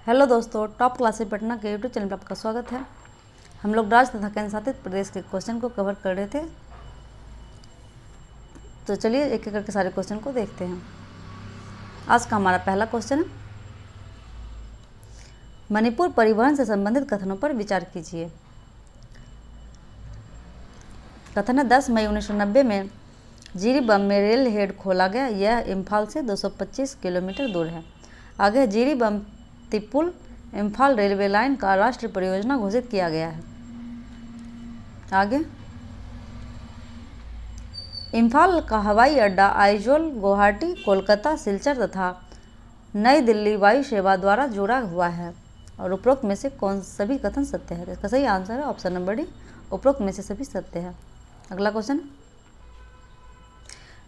Hello दोस्तों, top classes Patna के YouTube channel पर आपका स्वागत है। हम लोग राज्य तथा केंद्र शासित प्रदेश के क्वेश्चन को कवर कर रहे थे, तो चलिए एक एक करके सारे क्वेश्चन को देखते हैं। आज का हमारा पहला क्वेश्चन है, मणिपुर परिवहन से संबंधित कथनों पर विचार कीजिए। कथन है 10 मई 1990 में जिरीबम में रेल हेड खोला गया। यह इम्फाल से 225 किलोमीटर दूर है। आगे जिरीबम तिपुल इम्फाल रेलवे लाइन का राष्ट्रीय परियोजना घोषित किया गया है। आगे इम्फाल का हवाई अड्डा आइजोल, गुवाहाटी, कोलकाता, सिलचर तथा नई दिल्ली वायु सेवा द्वारा जुड़ा हुआ है। और उपरोक्त में से कौन सभी कथन सत्य है? इसका सही आंसर है ऑप्शन नंबर डी, उपरोक्त में से सभी सत्य है। अगला क्वेश्चन,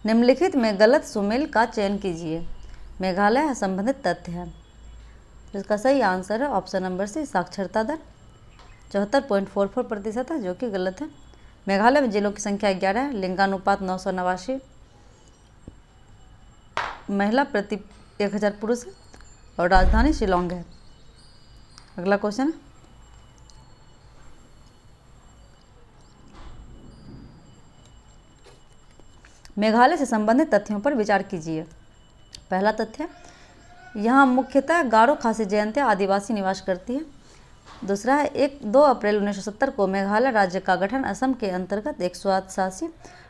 निम्नलिखित में गलत सुमेल का चयन कीजिए। मेघालय संबंधित तथ्य है। इसका सही आंसर है ऑप्शन नंबर सी, साक्षरता दर 74.44% है, जो कि गलत है। मेघालय में जिलों की संख्या 11 है। लिंगानुपात 989 महिला प्रति 1000 पुरुष है और राजधानी शिलोंग है। अगला क्वेश्चन, मेघालय से संबंधित तथ्यों पर विचार कीजिए। पहला तथ्य, यहाँ मुख्यतः गारो खासी जयंतिया आदिवासी निवास करती है। दूसरा है 2 अप्रैल 1970 को मेघालय राज्य का गठन असम के अंतर्गत एक स्वायत्तशासी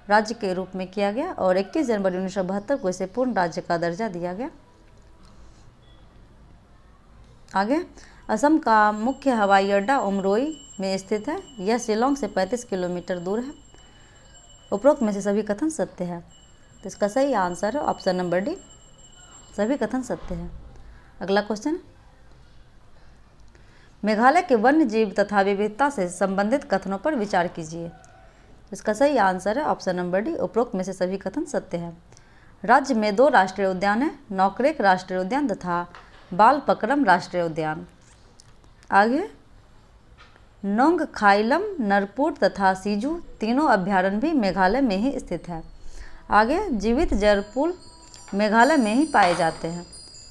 राज्य के रूप में किया गया और 21 जनवरी 1972 को इसे पूर्ण राज्य का दर्जा दिया गया। आगे, असम का मुख्य हवाई अड्डा उमरोई में स्थित है। यह शिलोंग से 35 किलोमीटर दूर है। उपरोक्त में से सभी कथन सत्य है, तो इसका सही आंसर है ऑप्शन नंबर डी, सभी कथन सत्य है। अगला क्वेश्चन, मेघालय के वन्य जीव तथा विविधता से संबंधित कथनों पर विचार कीजिए। इसका सही आंसर है ऑप्शन नंबर डी, उपरोक्त में से सभी कथन सत्य है। राज्य में 2 राष्ट्रीय उद्यान हैं, नौकरेक राष्ट्रीय उद्यान तथा बालपक्रम राष्ट्रीय उद्यान। आगे, नोंग खाइलम, नरपुर तथा सीजू तीनों अभ्यारण्य भी मेघालय में ही स्थित है। आगे, जीवित जरपुल मेघालय में ही पाए जाते हैं,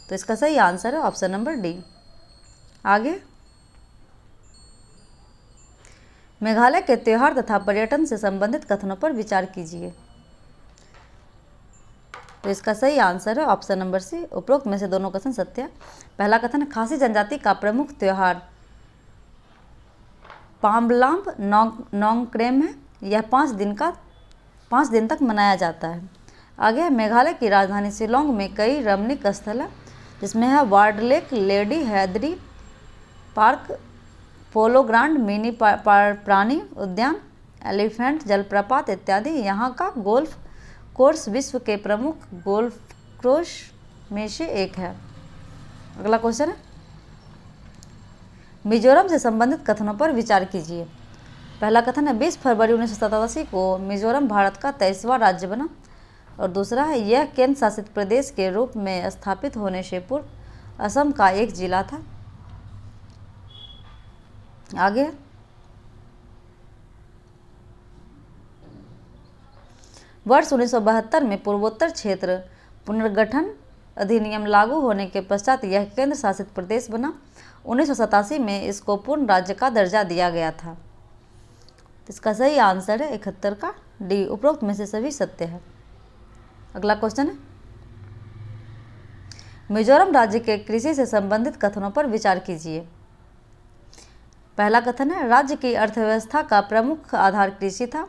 तो इसका सही आंसर है ऑप्शन नंबर डी। आगे, मेघालय के त्योहार तथा पर्यटन से संबंधित कथनों पर विचार कीजिए। तो इसका सही आंसर है ऑप्शन नंबर सी, उपरोक्त में से दोनों कथन सत्य है। पहला कथन, खासी जनजाति का प्रमुख त्योहार पाम्बलाम्ब नोंगक्रेम है। यह 5 दिन तक मनाया जाता है। आगे, मेघालय की राजधानी शिलोंग में कई रमणीक स्थल है, जिसमें है Ward Lake, Lady Hydari Park, polo ground mini प्राणी उद्यान, एलिफेंट जलप्रपात इत्यादि। यहाँ का गोल्फ कोर्स विश्व के प्रमुख गोल्फ कोर्स में से एक है। अगला क्वेश्चन है, मिजोरम से संबंधित कथनों पर विचार कीजिए। पहला कथन है 20 फरवरी 1987 को मिजोरम भारत का 23वां राज्य बना। और दूसरा है, यह केंद्र शासित प्रदेश के रूप में स्थापित होने से पूर्व असम का एक जिला था। आगे, वर्ष 1972 में पूर्वोत्तर क्षेत्र पुनर्गठन अधिनियम लागू होने के पश्चात यह केंद्र शासित प्रदेश बना। 1987 में इसको पूर्ण राज्य का दर्जा दिया गया था। इसका सही आंसर है 71 का डी, उपरोक्त में से सभी सत्य है। अगला क्वेश्चन है, मिजोरम राज्य के कृषि से संबंधित कथनों पर विचार कीजिए। पहला कथन है, राज्य की अर्थव्यवस्था का प्रमुख आधार कृषि था।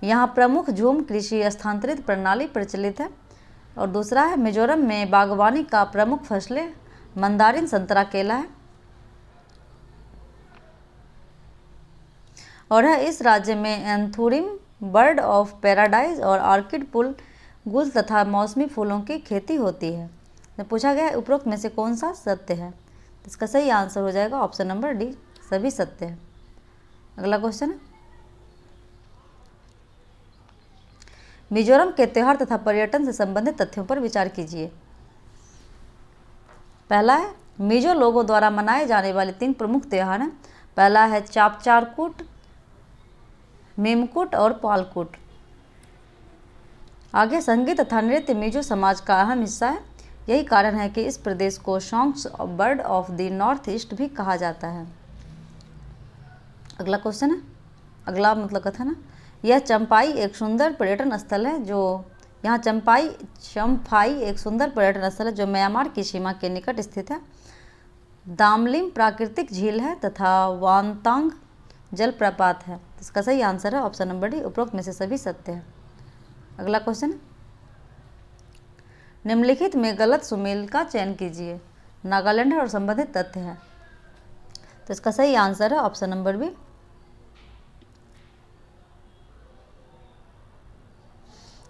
यहाँ प्रमुख झूम कृषि स्थानांतरित प्रणाली प्रचलित है। और दूसरा है, मिजोरम में बागवानी का प्रमुख फसलें मंदारिन, संतरा, केला है। और है, इस राज्य में एंथूरियम, बर्ड ऑफ पैराडाइज और ऑर्किड फूल, गुल तथा मौसमी फूलों की खेती होती है। तो पूछा गया है उपरोक्त में से कौन सा सत्य है? इसका सही आंसर हो जाएगा ऑप्शन नंबर डी, सभी सत्य है। अगला क्वेश्चन है, मिजोरम के त्योहार तथा पर्यटन से संबंधित तथ्यों पर विचार कीजिए। पहला है, मिजो लोगों द्वारा मनाए जाने वाले 3 प्रमुख त्योहार हैं। पहला है चापचारकूट, मेमकूट और पालकूट। आगे, संगीत तथा नृत्य मिजो समाज का अहम हिस्सा है। यही कारण है कि इस प्रदेश को songs bird of the north east भी कहा जाता है। अगला क्वेश्चन है, अगला मतलब कथन है, यह चंपाई एक सुंदर पर्यटन स्थल है जो यहाँ चम्फाई एक सुंदर पर्यटन स्थल है जो म्यांमार की सीमा के निकट स्थित है। दामलिम प्राकृतिक झील है तथा वांगतांग जलप्रपात है। इसका सही आंसर है ऑप्शन नंबर डी, उपरोक्त में से सभी सत्य है। अगला क्वेश्चन है, निम्नलिखित में गलत सुमेल का चयन कीजिए। नागालैंड और संबंधित तथ्य है। तो इसका सही आंसर है ऑप्शन नंबर बी,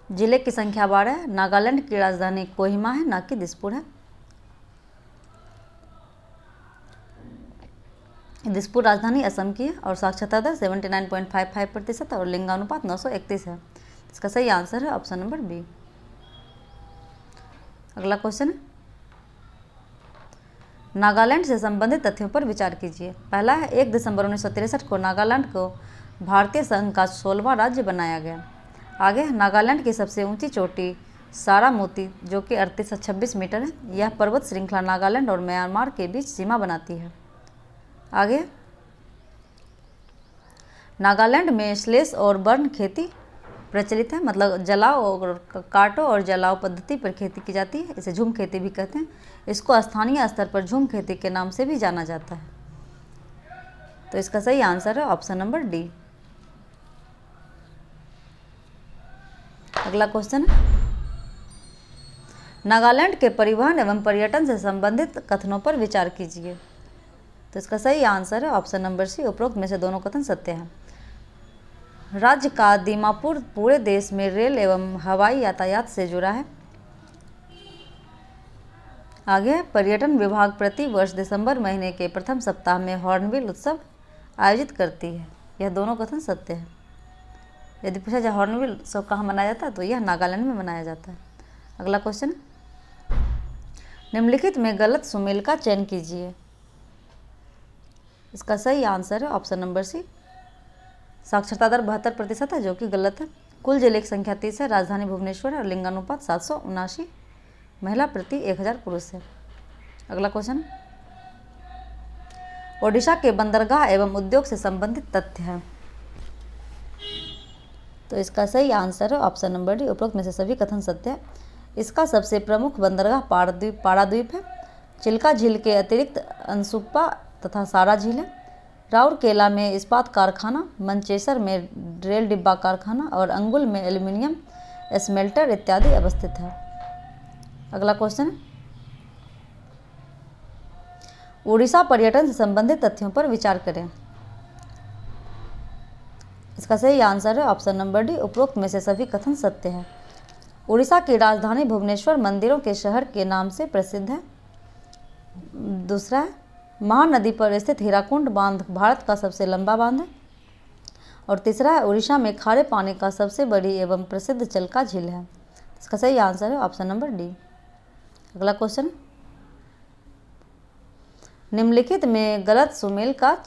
जिले की संख्या 12 है। नागालैंड की राजधानी कोहिमा है, ना कि दिसपुर है। दिसपुर राजधानी असम की है और साक्षरता दर 79.55% और लिंगानुपात 931 है। इसका सही आंसर है ऑप्शन नंबर बी। अगला क्वेश्चन है, नागालैंड से संबंधित तथ्यों पर विचार कीजिए। पहला है, 1 दिसंबर 1963 को नागालैंड को भारतीय संघ का 16वां राज्य बनाया गया। आगे, नागालैंड की सबसे ऊंची चोटी सारामोती जो कि 3826 मीटर है। यह पर्वत श्रृंखला नागालैंड और म्यांमार के बीच सीमा बनाती है। आगे, नागालैंड में स्लेश और बर्न खेती प्रचलित है, मतलब जलाओ और काटो और जलाओ पद्धति पर खेती की जाती है। इसे झूम खेती भी कहते हैं। इसको स्थानीय स्तर पर झूम खेती के नाम से भी जाना जाता है। तो इसका सही आंसर है ऑप्शन नंबर डी। अगला क्वेश्चन है, नागालैंड के परिवहन एवं पर्यटन से संबंधित कथनों पर विचार कीजिए। तो इसका सही आंसर है ऑप्शन नंबर सी, उपरोक्त में से दोनों कथन सत्य हैं। राज्य का दीमापुर पूरे देश में रेल एवं हवाई यातायात से जुड़ा है। आगे, पर्यटन विभाग प्रति वर्ष दिसंबर महीने के प्रथम सप्ताह में हॉर्नबिल उत्सव आयोजित करती है। यह दोनों कथन सत्य है। यदि पूछा जाए हॉर्नबिल उत्सव कहाँ मनाया जाता है, तो यह नागालैंड में मनाया जाता है। अगला क्वेश्चन, निम्नलिखित में गलत सुमेल का चयन कीजिए। इसका सही आंसर है ऑप्शन नंबर सी, साक्षरता दर 72% है, जो कि गलत है। कुल जिले की संख्या 30 है। राजधानी भुवनेश्वर और लिंगानुपात 779 महिला प्रति 1000 पुरुष है। अगला क्वेश्चन, ओडिशा के बंदरगाह एवं उद्योग से संबंधित तथ्य है। तो इसका सही आंसर है ऑप्शन नंबर डी, उपरोक्त में से सभी कथन सत्य है। इसका सबसे प्रमुख बंदरगाह पाराद्वीप है। चिल्का झील के अतिरिक्त अनसुप्पा तथा सारा झील है। राउरकेला में इस्पात कारखाना, मंचेसर में रेल डिब्बा कारखाना और अंगुल में एल्यूमिनियम स्मेल्टर इत्यादि अवस्थित है। अगला क्वेश्चन, उड़ीसा पर्यटन से संबंधित तथ्यों पर विचार करें। इसका सही आंसर है ऑप्शन नंबर डी, उपरोक्त में से सभी कथन सत्य है। उड़ीसा की राजधानी भुवनेश्वर मंदिरों के शहर के नाम से प्रसिद्ध है। दूसरा है, महानदी पर स्थित हीराकुंड बांध भारत का सबसे लंबा बांध है। और तीसरा है, उड़ीसा में खारे पानी का सबसे बड़ी एवं प्रसिद्ध चिल्का झील है। इसका सही आंसर है ऑप्शन नंबर डी। अगला क्वेश्चन, निम्नलिखित में गलत सुमेल का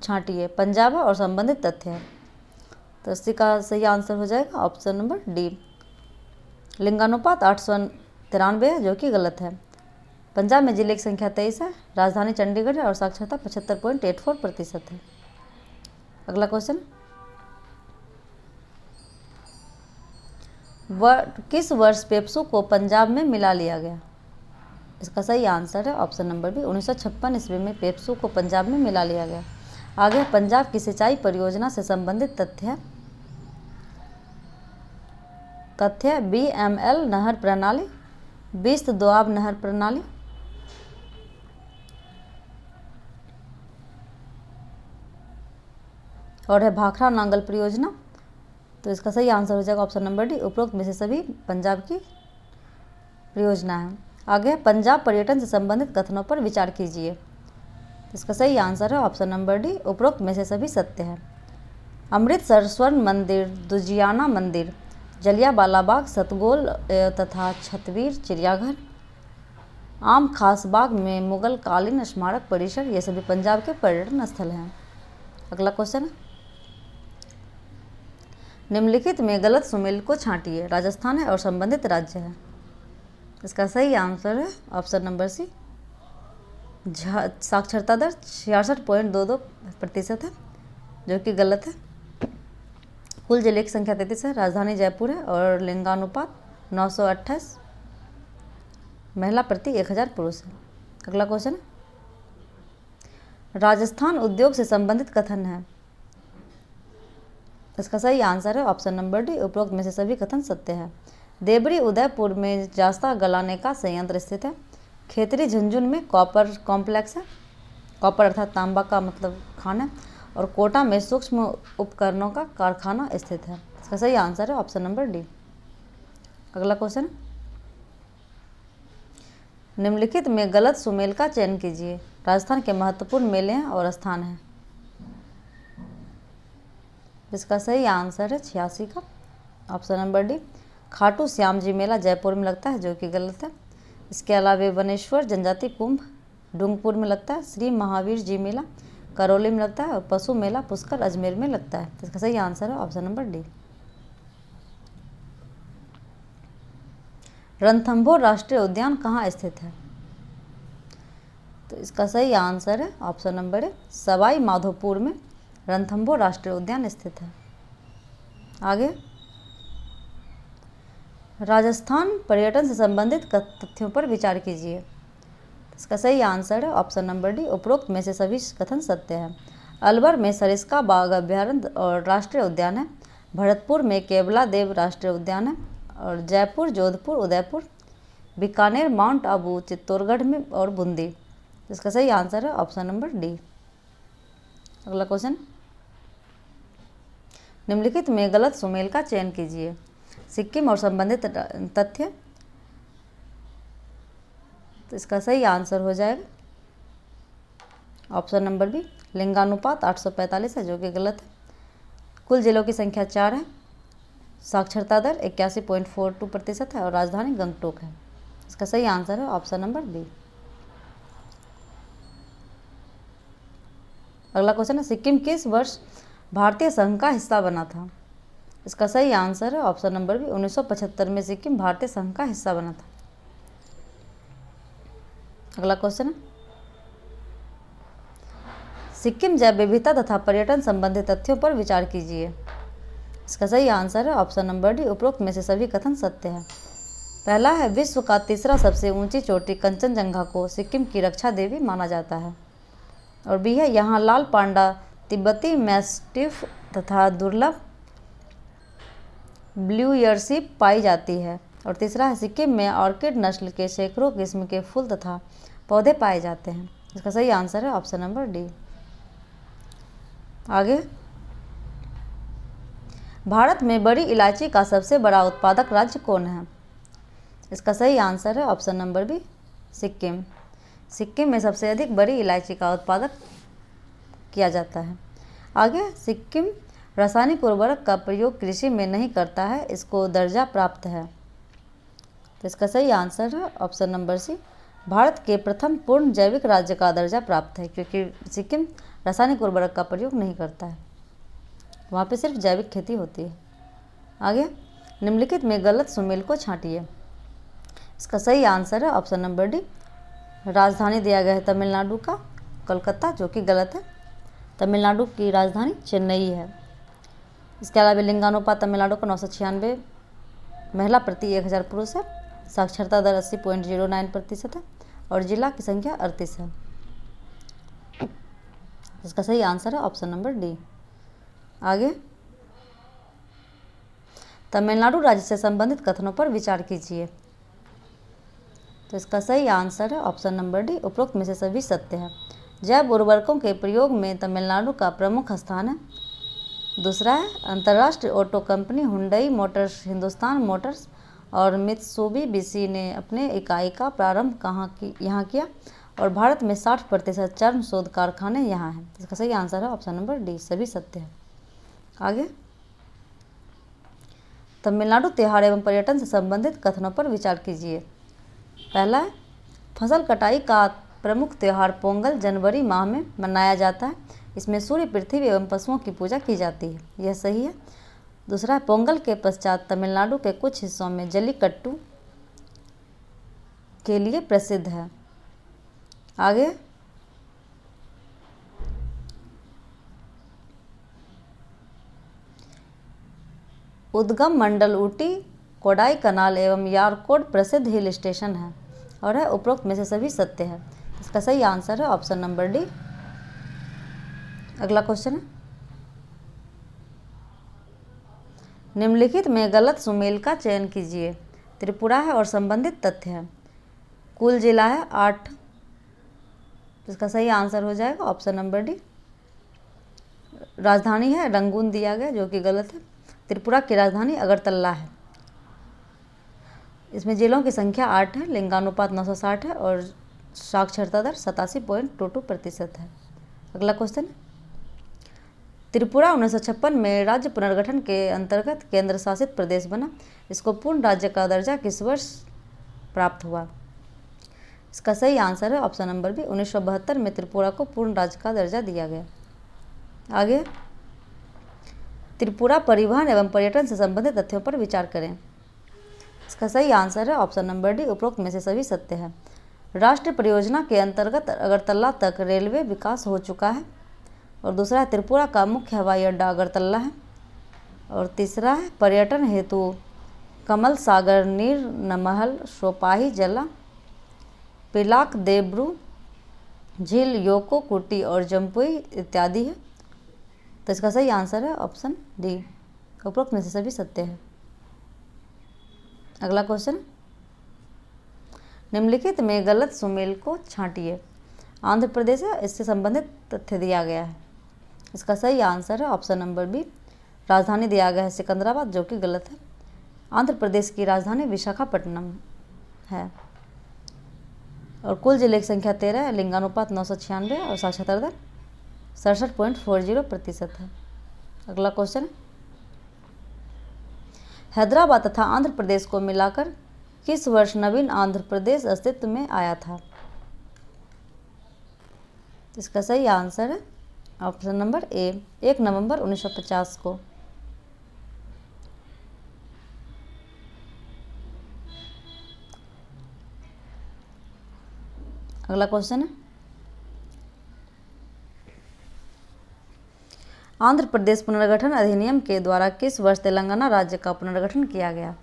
छांटिए। पंजाब और संबंधित तथ्य है। तो इसी का सही आंसर हो जाएगा ऑप्शन नंबर डी। लिंगानुपात 893 है, जो कि गलत है। पंजाब में जिले की संख्या 23 है। राजधानी चंडीगढ़ है और साक्षरता 75.84% है। अगला क्वेश्चन, किस वर्ष पेप्सू को पंजाब में मिला लिया गया। इसका सही आंसर है ऑप्शन नंबर बी, 1956 ईस्वी में पेप्सू को पंजाब में मिला लिया गया। आगे, पंजाब की सिंचाई परियोजना से संबंधित तथ्य है। तथ्य, BML नहर प्रणाली, बिस्त दोआब नहर प्रणाली, और है भाखड़ा नांगल परियोजना। तो इसका सही आंसर हो जाएगा ऑप्शन नंबर डी, उपरोक्त में से सभी पंजाब की परियोजना है। आगे, पंजाब पर्यटन से संबंधित कथनों पर विचार कीजिए। इसका सही आंसर है ऑप्शन नंबर डी, उपरोक्त में से सभी सत्य है। अमृतसर स्वर्ण मंदिर, दुजियाना मंदिर, जलियांवाला बाग, सतगोल तथा छतवीर चिड़ियाघर, आम खास बाग में मुगल कालीन स्मारक परिसर, ये सभी पंजाब के पर्यटन स्थल हैं। अगला क्वेश्चन है, निम्नलिखित में गलत सुमेल को छांटिए। राजस्थान है और संबंधित राज्य है। इसका सही आंसर है ऑप्शन नंबर सी, साक्षरता दर 66.22% है, जो कि गलत है। कुल जिले की संख्या 33 है, राजधानी जयपुर है और लिंगानुपात 928 महिला प्रति 1000 पुरुष है। अगला क्वेश्चन है, राजस्थान उद्योग से संबंधित कथन है। इसका सही आंसर है ऑप्शन नंबर डी, उपरोक्त में से सभी कथन सत्य है। देवरी उदयपुर में जास्ता गलाने का संयंत्र स्थित है। खेतरी झुंझुन में कॉपर कॉम्प्लेक्स है, कॉपर अर्थात तांबा का मतलब खान है। और कोटा में सूक्ष्म उपकरणों का कारखाना स्थित है। इसका सही आंसर है ऑप्शन नंबर डी। अगला क्वेश्चन, निम्नलिखित में गलत सुमेल का चयन कीजिए। राजस्थान के महत्वपूर्ण मेले हैं और स्थान हैं। इसका सही आंसर है 86 का option number D, Khatu Shyam ji मेला जयपुर में लगता है, जो कि गलत है। इसके अलावा वनेश्वर जनजाति कुंभ डूंगपुर में लगता है। श्री महावीर जी मेला करौली में लगता है और पशु मेला पुष्कर अजमेर में लगता है। इसका सही आंसर है ऑप्शन नंबर डी। रणथंभौर राष्ट्रीय उद्यान कहाँ स्थित है? तो इसका सही आंसर है option number A, Sawai Madhopur में रणथंभौर राष्ट्रीय उद्यान स्थित है। आगे, राजस्थान पर्यटन से संबंधित तथ्यों पर विचार कीजिए। इसका सही आंसर है ऑप्शन नंबर डी, उपरोक्त में से सभी कथन सत्य है। अलवर में सरिस्का बाग अभ्यारण्य और राष्ट्रीय उद्यान है। भरतपुर में केवला देव राष्ट्रीय उद्यान है। और जयपुर, जोधपुर, उदयपुर, बीकानेर, माउंट आबू, चित्तौड़गढ़ में और बूंदी। इसका सही आंसर है ऑप्शन नंबर डी। अगला क्वेश्चन, निम्नलिखित में गलत सुमेल का चयन कीजिए। सिक्किम और संबंधित तथ्य। तो इसका सही आंसर हो जाएगा ऑप्शन नंबर बी, लिंगानुपात 845 है, जो कि गलत है। कुल जिलों की संख्या 4 है। साक्षरता दर 81.42% है और राजधानी गंगटोक है। इसका सही आंसर है ऑप्शन नंबर बी। अगला क्वेश्चन है, सिक्किम किस वर्ष भारतीय संघ का हिस्सा बना था? इसका सही आंसर है ऑप्शन नंबर बी, 1975 में सिक्किम भारतीय संघ का हिस्सा बना था। अगला क्वेश्चन है, सिक्किम जैव विविधता तथा पर्यटन संबंधित तथ्यों पर विचार कीजिए। इसका सही आंसर है ऑप्शन नंबर डी, उपरोक्त में से सभी कथन सत्य है। पहला है, विश्व का तीसरा सबसे ऊंची चोटी कंचनजंगा को सिक्किम की रक्षा देवी माना जाता है। और बी है, यहाँ लाल पांडा, तिब्बती मैस्टिफ तथा दुर्लभ ब्लू ईयर शीप पाई जाती है। और तीसरा है, सिक्किम में ऑर्किड नस्ल के सैकड़ों किस्म के फूल तथा पौधे पाए जाते हैं। इसका सही आंसर है ऑप्शन नंबर डी। आगे, भारत में बड़ी इलायची का सबसे बड़ा उत्पादक राज्य कौन है? इसका सही आंसर है option number B, Sikkim. Sikkim में सबसे अधिक बड़ी इलायची का उत्पादक किया जाता है। आगे, सिक्किम रासायनिक उर्वरक का प्रयोग कृषि में नहीं करता है, इसको दर्जा प्राप्त है। तो इसका सही आंसर है ऑप्शन नंबर सी, भारत के प्रथम पूर्ण जैविक राज्य का दर्जा प्राप्त है, क्योंकि सिक्किम रासायनिक उर्वरक का प्रयोग नहीं करता है, वहाँ पे सिर्फ जैविक खेती होती है। आगे, निम्नलिखित में गलत सुमेल को छांटिए। इसका सही आंसर है ऑप्शन नंबर डी, राजधानी दिया गया है तमिलनाडु का कोलकाता, जो कि गलत है। तमिलनाडु की राजधानी चेन्नई है। इसके अलावा लिंगानुपात तमिलनाडु का 996 महिला प्रति 1000 पुरुष है। साक्षरता दर 80.09% है और जिला की संख्या 38 है। इसका सही आंसर है ऑप्शन नंबर डी। आगे, तमिलनाडु राज्य से संबंधित कथनों पर विचार कीजिए। तो इसका सही आंसर है ऑप्शन नंबर डी, उपरोक्त में से सभी सत्य है। जैव उर्वरकों के प्रयोग में तमिलनाडु का प्रमुख स्थान है। दूसरा है, अंतर्राष्ट्रीय auto company Hyundai Motors, Hindustan Motors और मित्सुबिशी ने अपने इकाई का प्रारंभ यहाँ किया और भारत में 60% चर्म शोध कारखाने यहाँ हैं। इसका सही आंसर है ऑप्शन नंबर डी, सभी सत्य है। आगे, तमिलनाडु त्योहार एवं पर्यटन से संबंधित कथनों पर विचार कीजिए। पहला है, फसल कटाई का प्रमुख त्यौहार पोंगल जनवरी माह में मनाया जाता है। इसमें सूर्य, पृथ्वी एवं पशुओं की पूजा की जाती है, यह सही है। दूसरा है, पोंगल के पश्चात तमिलनाडु के कुछ हिस्सों में जल्लीकट्टू के लिए प्रसिद्ध है। आगे, उद्गम मंडल ऊटी, कोडाई कनाल एवं यारकोड प्रसिद्ध हिल स्टेशन है और है उपरोक्त में से सभी सत्य है। इसका सही आंसर है ऑप्शन नंबर डी। अगला क्वेश्चन है, निम्नलिखित में गलत सुमेल का चयन कीजिए। त्रिपुरा है और संबंधित तथ्य है। कुल जिला है 8। इसका सही आंसर हो जाएगा ऑप्शन नंबर डी। राजधानी है रंगून दिया गया, जो कि गलत है। त्रिपुरा की राजधानी अगरतला है। इसमें जिलों की संख्या 8 है, लिंगानुपात 960 है और साक्षरता दर 87.22% है। अगला क्वेश्चन, त्रिपुरा 1956 में राज्य पुनर्गठन के अंतर्गत केंद्र शासित प्रदेश बना। इसको पूर्ण राज्य का दर्जा किस वर्ष प्राप्त हुआ? इसका सही आंसर है ऑप्शन नंबर बी। 1972 में त्रिपुरा को पूर्ण राज्य का दर्जा दिया गया। आगे, त्रिपुरा परिवहन एवं पर्यटन से संबंधित तथ्यों पर विचार करें। इसका सही आंसर है ऑप्शन नंबर डी। उपरोक्त में से सभी सत्य है। राष्ट्रीय परियोजना के अंतर्गत अगरतला तक रेलवे विकास हो चुका है। और दूसरा है, त्रिपुरा का मुख्य हवाई अड्डा अगरतला है। और तीसरा है, पर्यटन हेतु कमल सागर, नीर नमहल, सोपाही जला, पिलाक देब्रू झील, योको कुटी और जम्पुई इत्यादि है। तो इसका सही आंसर है ऑप्शन डी। उपरोक्त में से सभी सत्य है। अगला क्वेश्चन, निम्नलिखित में गलत सुमेल को छांटिए। आंध्र प्रदेश है, इससे संबंधित तथ्य दिया गया है। इसका सही आंसर है ऑप्शन नंबर बी। राजधानी दिया गया है सिकंदराबाद, जो कि गलत है। आंध्र प्रदेश की राजधानी विशाखापट्टनम है। और कुल जिले की संख्या 13 है, लिंगानुपात 996 और साक्षरता दर 67.40% है। अगला क्वेश्चन, हैदराबाद तथा आंध्र प्रदेश को मिलाकर किस वर्ष नवीन आंध्र प्रदेश अस्तित्व में आया था? इसका सही आंसर है ऑप्शन नंबर ए, 1 नवंबर 1950 को। अगला क्वेश्चन है, आंध्र प्रदेश पुनर्गठन अधिनियम के द्वारा किस वर्ष तेलंगाना राज्य का पुनर्गठन किया गया?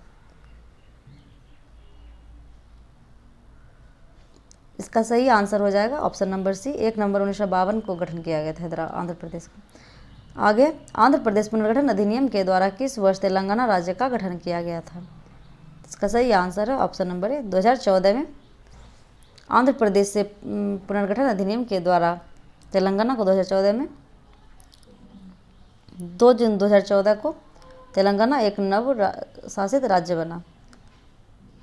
इसका सही आंसर हो जाएगा ऑप्शन नंबर सी, 1 नवंबर 1952 को गठन किया गया था आंध्र प्रदेश का। आगे, आंध्र प्रदेश पुनर्गठन अधिनियम के द्वारा किस वर्ष तेलंगाना राज्य का गठन किया गया था? इसका सही आंसर है ऑप्शन नंबर ए, 2014 में आंध्र प्रदेश से पुनर्गठन अधिनियम के द्वारा तेलंगाना को 2014 में 2 जून 2014 को तेलंगाना एक नव शासित राज्य बना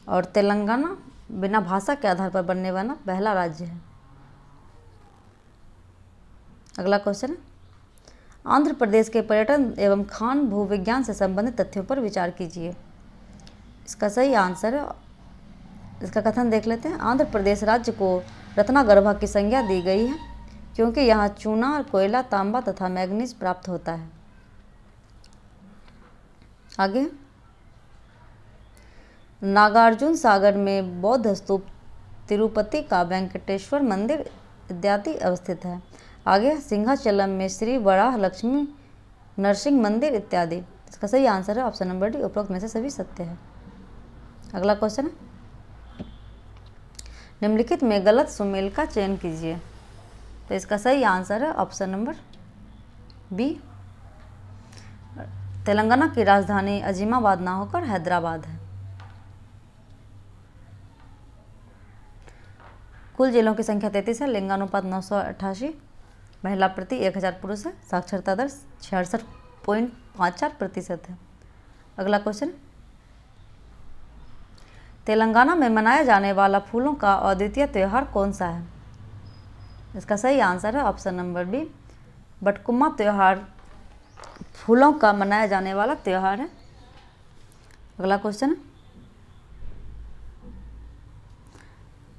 और तेलंगाना बिना भाषा के आधार पर बनने वाला पहला राज्य है। अगला क्वेश्चन, आंध्र प्रदेश के पर्यटन एवं खान भूविज्ञान से संबंधित तथ्यों पर विचार कीजिए। इसका सही आंसर है, इसका कथन देख लेते हैं। आंध्र प्रदेश राज्य को रत्नागर्भा की संज्ञा दी गई है क्योंकि यहाँ चूना, कोयला, तांबा तथा मैग्नीज प्राप्त होता है। आगे, नागार्जुन सागर में बौद्ध स्तूप, तिरुपति का वेंकटेश्वर मंदिर इत्यादि अवस्थित है। आगे, सिंहाचलम में श्री वराह लक्ष्मी नरसिंह मंदिर इत्यादि। इसका सही आंसर है ऑप्शन नंबर डी। उपरोक्त में से सभी सत्य है। अगला क्वेश्चन है, निम्नलिखित में गलत सुमेल का चयन कीजिए। तो इसका सही आंसर है ऑप्शन नंबर बी। तेलंगाना की राजधानी अजीमाबाद ना होकर हैदराबाद है। कुल जिलों की संख्या 33 है, लिंगानुपात 988, महिला प्रति 1000 पुरुष है, साक्षरता दर 66.54% है। अगला क्वेश्चन, तेलंगाना में मनाया जाने वाला फूलों का अद्वितीय त्यौहार कौन सा है? इसका सही आंसर है ऑप्शन नंबर बी। बटकुम्मा त्यौहार फूलों का मनाया जाने वाला त्यौहार है। अगला क्वेश्चन,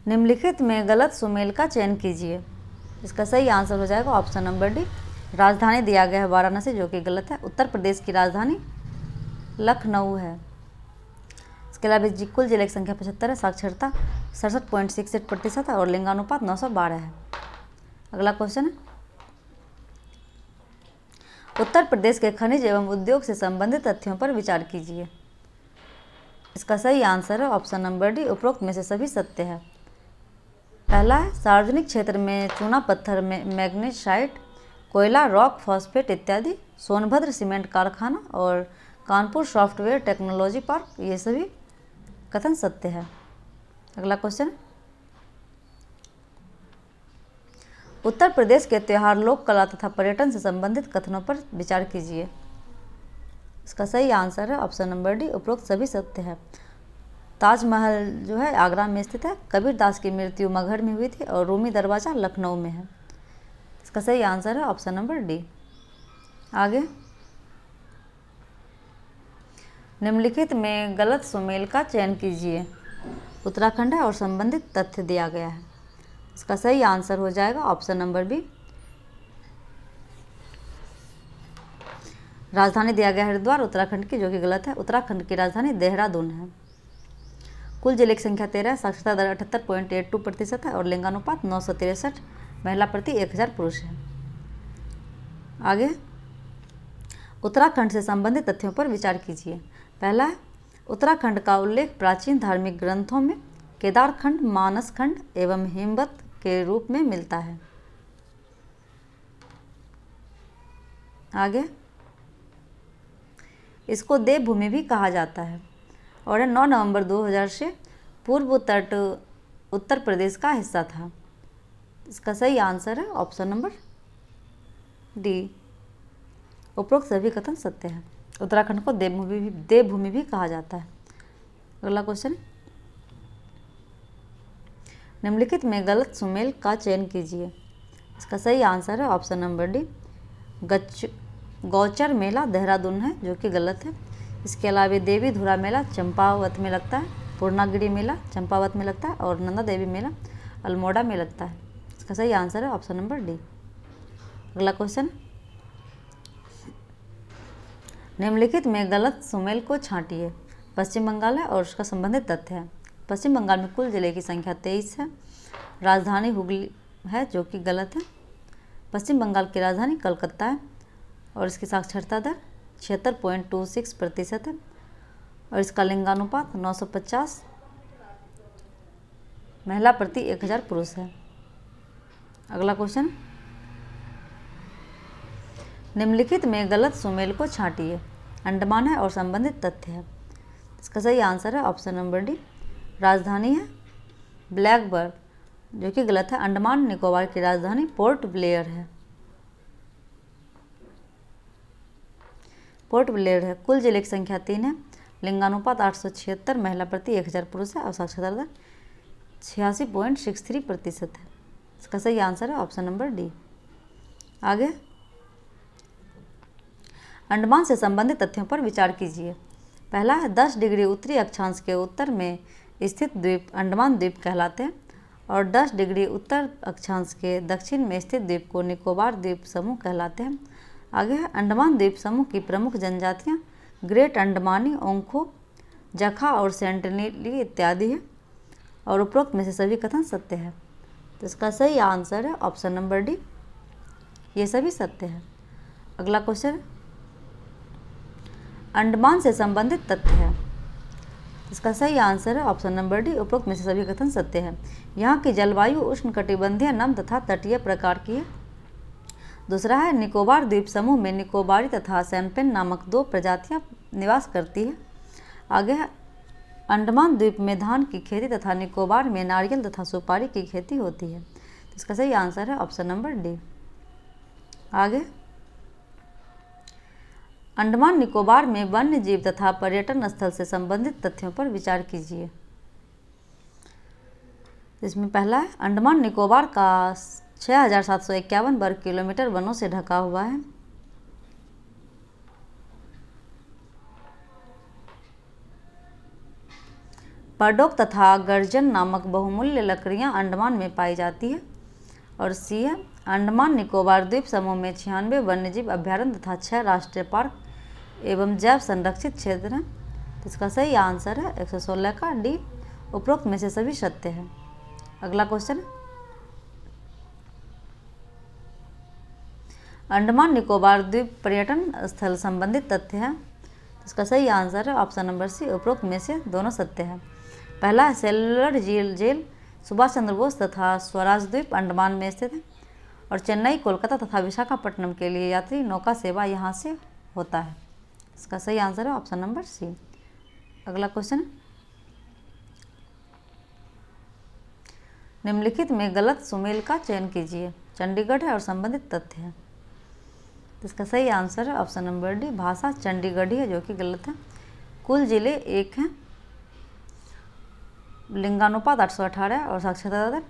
निम्नलिखित में गलत सुमेल का चयन कीजिए। इसका सही आंसर हो जाएगा ऑप्शन नंबर डी। राजधानी दिया गया है वाराणसी, जो कि गलत है। उत्तर प्रदेश की राजधानी लखनऊ है। इसके अलावा कुल जिले की संख्या 75 है। साक्षरता 67.68% है और लिंगानुपात 912 है। अगला क्वेश्चन है, उत्तर प्रदेश के खनिज एवं उद्योग से संबंधित तथ्यों पर विचार कीजिए। इसका सही आंसर है ऑप्शन नंबर डी, उपरोक्त में से सभी सत्य है। पहला है, सार्वजनिक क्षेत्र में चूना पत्थर में मैग्नेसाइट, कोयला, रॉक, फॉस्फेट इत्यादि, सोनभद्र सीमेंट कारखाना और कानपुर सॉफ्टवेयर टेक्नोलॉजी पार्क, ये सभी कथन सत्य है। अगला क्वेश्चन, उत्तर प्रदेश के त्योहार, लोक कला तथा पर्यटन से संबंधित कथनों पर विचार कीजिए। इसका सही आंसर है ऑप्शन नंबर डी, उपरोक्त सभी सत्य है। ताजमहल जो है आगरा में स्थित है, कबीर दास की मृत्यु मगहर में हुई थी और रूमी दरवाज़ा लखनऊ में है। इसका सही आंसर है ऑप्शन नंबर डी। आगे, निम्नलिखित में गलत सुमेल का चयन कीजिए। उत्तराखंड है और संबंधित तथ्य दिया गया है। इसका सही आंसर हो जाएगा ऑप्शन नंबर बी। राजधानी दिया गया हरिद्वार उत्तराखंड की, जो कि गलत है। उत्तराखंड की राजधानी देहरादून है। कुल जिले की संख्या 13 है। साक्षरता दर 78.82% है और लिंगानुपात 963 महिला प्रति 1000 पुरुष है। आगे, उत्तराखंड से संबंधित तथ्यों पर विचार कीजिए। पहला है, उत्तराखंड का उल्लेख प्राचीन धार्मिक ग्रंथों में केदारखंड, मानसखंड एवं हिमवत के रूप में मिलता है। आगे, इसको देवभूमि भी कहा जाता है और 9 नवंबर 2000 से पूर्व तट उत्तर प्रदेश का हिस्सा था। इसका सही आंसर है ऑप्शन नंबर डी, उपरोक्त सभी कथन सत्य है। उत्तराखंड को देवभूमि भी कहा जाता है। अगला क्वेश्चन, निम्नलिखित में गलत सुमेल का चयन कीजिए। इसका सही आंसर है ऑप्शन नंबर डी, गौचर मेला देहरादून है, जो कि गलत है। इसके अलावा देवी धुरा मेला चंपावत में लगता है, पूर्णागिरी मेला चंपावत में लगता है और नंदा देवी मेला अल्मोड़ा में लगता है। इसका सही आंसर है ऑप्शन नंबर डी। अगला क्वेश्चन, निम्नलिखित में गलत सुमेल को छांटिए। पश्चिम बंगाल है और उसका संबंधित तथ्य है। पश्चिम बंगाल में कुल जिले की संख्या 23 है। राजधानी हुगली है, जो कि गलत है। पश्चिम बंगाल की राजधानी कलकत्ता है और इसकी साक्षरता दर 76.26% है और इसका लिंगानुपात 950 महिला प्रति 1000 पुरुष है। अगला क्वेश्चन, निम्नलिखित में गलत सुमेल को छांटिए। अंडमान है और संबंधित तथ्य है। इसका सही आंसर है ऑप्शन नंबर डी, राजधानी है ब्लैकबर्ग, जो कि गलत है। अंडमान निकोबार की राजधानी पोर्ट ब्लेयर है। पोर्ट ब्लेयर है। कुल जिले की संख्या 3 है। लिंगानुपात 876 महिला प्रति 1000 पुरुष है और साक्षरता दर 86.63% है। इसका सही आंसर है ऑप्शन नंबर डी। आगे, अंडमान से संबंधित तथ्यों पर विचार कीजिए। पहला है, 10 डिग्री उत्तरी अक्षांश के उत्तर में स्थित द्वीप अंडमान द्वीप कहलाते हैं और 10 डिग्री उत्तर अक्षांश के दक्षिण में स्थित द्वीप को निकोबार द्वीप समूह कहलाते हैं। आगे है, अंडमान द्वीप समूह की प्रमुख जनजातियाँ ग्रेट अंडमानी, ओंखो, जखा और सेंटिनेली इत्यादि है और उपरोक्त में से सभी कथन सत्य है। तो इसका सही आंसर है ऑप्शन नंबर डी, ये सभी सत्य है। अगला क्वेश्चन, अंडमान से संबंधित तथ्य है। इसका सही आंसर है ऑप्शन नंबर डी, उपरोक्त में से सभी कथन सत्य है। यहाँ की जलवायु उष्णकटिबंधीय, नम तथा तटीय प्रकार की है। दूसरा है, निकोबार द्वीप समूह में निकोबारी तथा सैम्पेन नामक 2 प्रजातियाँ निवास करती है। आगे है, अंडमान द्वीप में धान की खेती तथा निकोबार में नारियल तथा सुपारी की खेती होती है। इसका सही आंसर है ऑप्शन नंबर डी। आगे, अंडमान निकोबार में वन्य जीव तथा पर्यटन स्थल से संबंधित तथ्यों पर विचार कीजिए। इसमें पहला है, अंडमान निकोबार का 6751 वर्ग किलोमीटर वनों से ढका हुआ है। परडोक तथा गर्जन नामक बहुमूल्य लकड़ियां अंडमान में पाई जाती है। और सी है, अंडमान निकोबार द्वीप समूह में 96 वन्यजीव अभ्यारण्य तथा 6 राष्ट्रीय पार्क एवं जैव संरक्षित क्षेत्र हैं। तो इसका सही आंसर है 116 का डी, उपरोक्त में से सभी सत्य है। अगला क्वेश्चन, अंडमान निकोबार द्वीप पर्यटन स्थल संबंधित तथ्य है। इसका सही आंसर है ऑप्शन नंबर सी, उपरोक्त में से दोनों सत्य है। पहला है सेलुलर जेल सुभाष चंद्र बोस तथा स्वराज द्वीप अंडमान में स्थित है और चेन्नई, कोलकाता तथा विशाखापट्टनम के लिए यात्री नौका सेवा यहाँ से होता है। इसका सही आंसर है ऑप्शन नंबर सी। अगला क्वेश्चन, निम्नलिखित में गलत सुमेल का चयन कीजिए। चंडीगढ़ है और संबंधित तथ्य है। इसका सही आंसर है ऑप्शन नंबर डी, भाषा चंडीगढ़ी है, जो कि गलत है। कुल जिले 1 हैं, लिंगानुपात 818 है और साक्षरता दर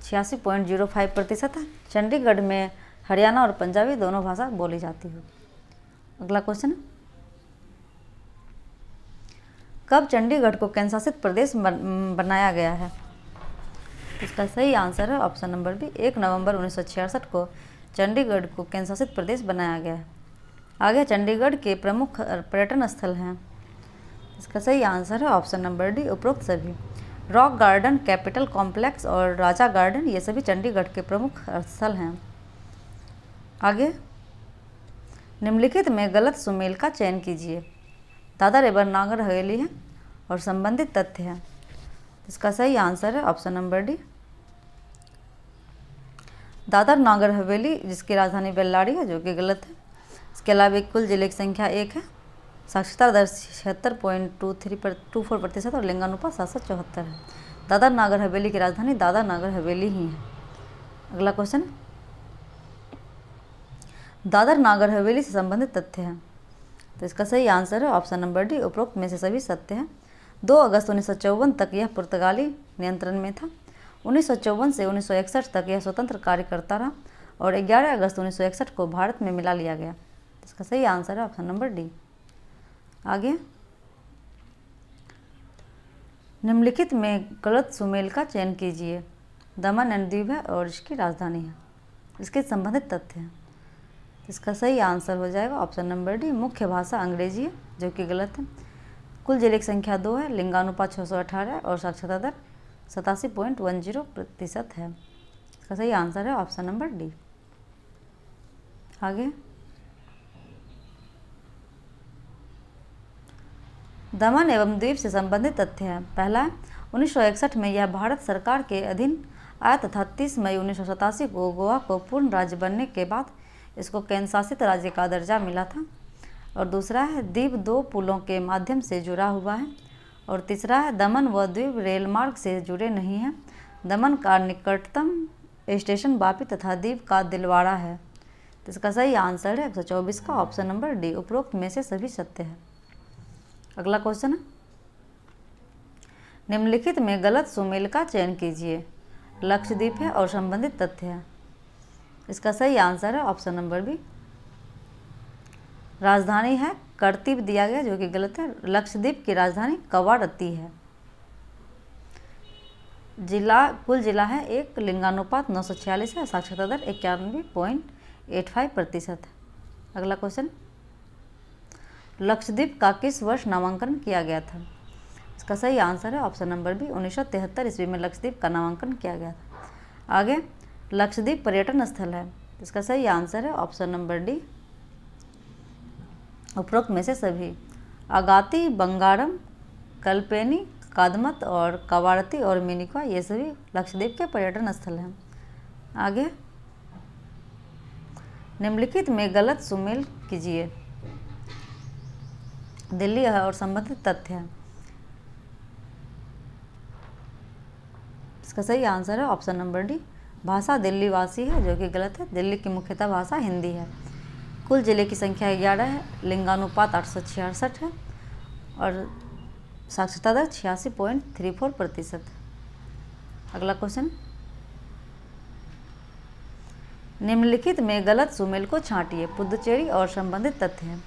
86.05% है। चंडीगढ़ में हरियाणा और पंजाबी दोनों भाषा बोली जाती है। अगला क्वेश्चन, कब चंडीगढ़ को केंद्र शासित प्रदेश बनाया गया है। इसका सही आंसर है ऑप्शन नंबर बी, 1 नवंबर 1966 को चंडीगढ़ को केंद्र शासित प्रदेश बनाया गया है। आगे चंडीगढ़ के प्रमुख पर्यटन स्थल हैं। इसका सही आंसर है ऑप्शन नंबर डी, उपरोक्त सभी। रॉक गार्डन, कैपिटल कॉम्प्लेक्स और राजा गार्डन ये सभी चंडीगढ़ के प्रमुख स्थल हैं। आगे, निम्नलिखित में गलत सुमेल का चयन कीजिए। दादर एवं नागर हवेली है और संबंधित तथ्य है। इसका सही आंसर है option number D, Dadar Nagar Haveli, जिसकी राजधानी बेल्लारी है, जो कि गलत है। इसके अलावा कुल जिले की संख्या 1 है, साक्षरता दर 76.24% और लिंगानुपात 774 है। दादर नागर हवेली की राजधानी दादर नागर हवेली ही है। अगला क्वेश्चन, दादर नागर हवेली से संबंधित तथ्य है। तो इसका सही आंसर है ऑप्शन नंबर डी, उपरोक्त में से सभी सत्य हैं। 2 अगस्त 1954 तक यह पुर्तगाली नियंत्रण में था। 1954 से 1961 तक यह स्वतंत्र कार्य करता रहा और 11 अगस्त 1961 को भारत में मिला लिया गया। इसका सही आंसर है ऑप्शन नंबर डी। आगे, निम्नलिखित में गलत सुमेल का चयन कीजिए। दमन एंड दीव है और इसकी राजधानी है। इसके संबंधित तथ्य हैं। इसका सही आंसर हो जाएगा ऑप्शन नंबर डी, मुख्य भाषा अंग्रेजी है, जो कि गलत है। कुल जिले की संख्या 2 है, लिंगानुपात 618 है और साक्षरता दर 87.10% है। इसका सही आंसर है ऑप्शन नंबर डी। आगे, दमन एवं द्वीप से संबंधित तथ्य है। पहला है 1961 में यह भारत सरकार के अधीन आया तथा 30 मई 1987 को गोवा को पूर्ण राज्य बनने के बाद इसको केंद्र शासित राज्य का दर्जा मिला था। और दूसरा है द्वीप 2 पुलों के माध्यम से जुड़ा हुआ है। और तीसरा है दमन व द्वीप रेल मार्ग से जुड़े नहीं हैं। दमन का निकटतम स्टेशन वापी तथा द्वीप का दिलवाड़ा है। तो इसका सही आंसर है 124 का ऑप्शन नंबर डी, उपरोक्त में से सभी सत्य है। अगला क्वेश्चन है, निम्नलिखित में गलत सुमेल का चयन कीजिए। लक्षद्वीप है और संबंधित तथ्य है। इसका सही आंसर है ऑप्शन नंबर बी, राजधानी है करतीब दिया गया, जो कि गलत है। लक्षद्वीप की राजधानी कवारत्ती है। कुल जिला है 1, लिंगानुपात 946 है, साक्षरता दर 91.85% है। अगला क्वेश्चन, लक्षद्वीप का किस वर्ष नामांकन किया गया था। इसका सही आंसर है ऑप्शन नंबर बी, 1973 ईस्वी में लक्षद्वीप का नामांकन किया गया था। आगे, लक्षद्वीप पर्यटन स्थल है। इसका सही आंसर है ऑप्शन नंबर डी, उपरोक्त में से सभी। अगाती, बंगारम, कल्पेनी, कादमत और कवारती और मिनिकॉय ये सभी लक्षद्वीप के पर्यटन स्थल हैं। आगे, निम्नलिखित में गलत सुमेल कीजिए। दिल्ली है और संबंधित तथ्य है। इसका सही आंसर है ऑप्शन नंबर डी, भाषा दिल्ली वासी है, जो कि गलत है। दिल्ली की मुख्यतः भाषा हिंदी है। कुल जिले की संख्या 11 है, लिंगानुपात 866 है और साक्षरता दर 86.34%। अगला क्वेश्चन, निम्नलिखित में गलत सुमेल को छांटिए। पुदुचेरी और संबंधित तथ्य है।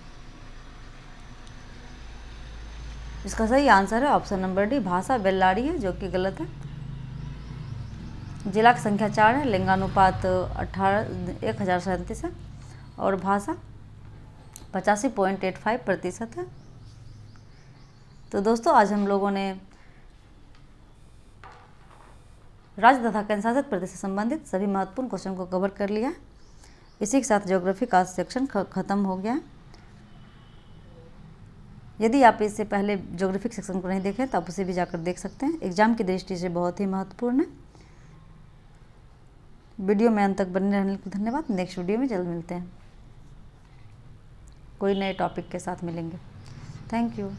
इसका सही आंसर है ऑप्शन नंबर डी, भाषा बेल्लारी है, जो कि गलत है। जिला की संख्या 4 है, लिंगानुपात 1037 है और भाषा 85.85% है। तो दोस्तों आज हम लोगों ने राज्य तथा केंद्रशासित प्रदेश से संबंधित सभी महत्वपूर्ण क्वेश्चन को कवर कर लिया। इसी के साथ ज्योग्राफी का सेक्शन ख़त्म हो गया। यदि आप इससे पहले ज्योग्राफिक सेक्शन को नहीं देखें तो आप उसे भी जाकर देख सकते हैं। एग्जाम की दृष्टि से बहुत ही महत्वपूर्ण है। वीडियो में अंत तक बने रहने के लिए धन्यवाद। नेक्स्ट वीडियो में जल्द मिलते हैं, कोई नए टॉपिक के साथ मिलेंगे। Thank you.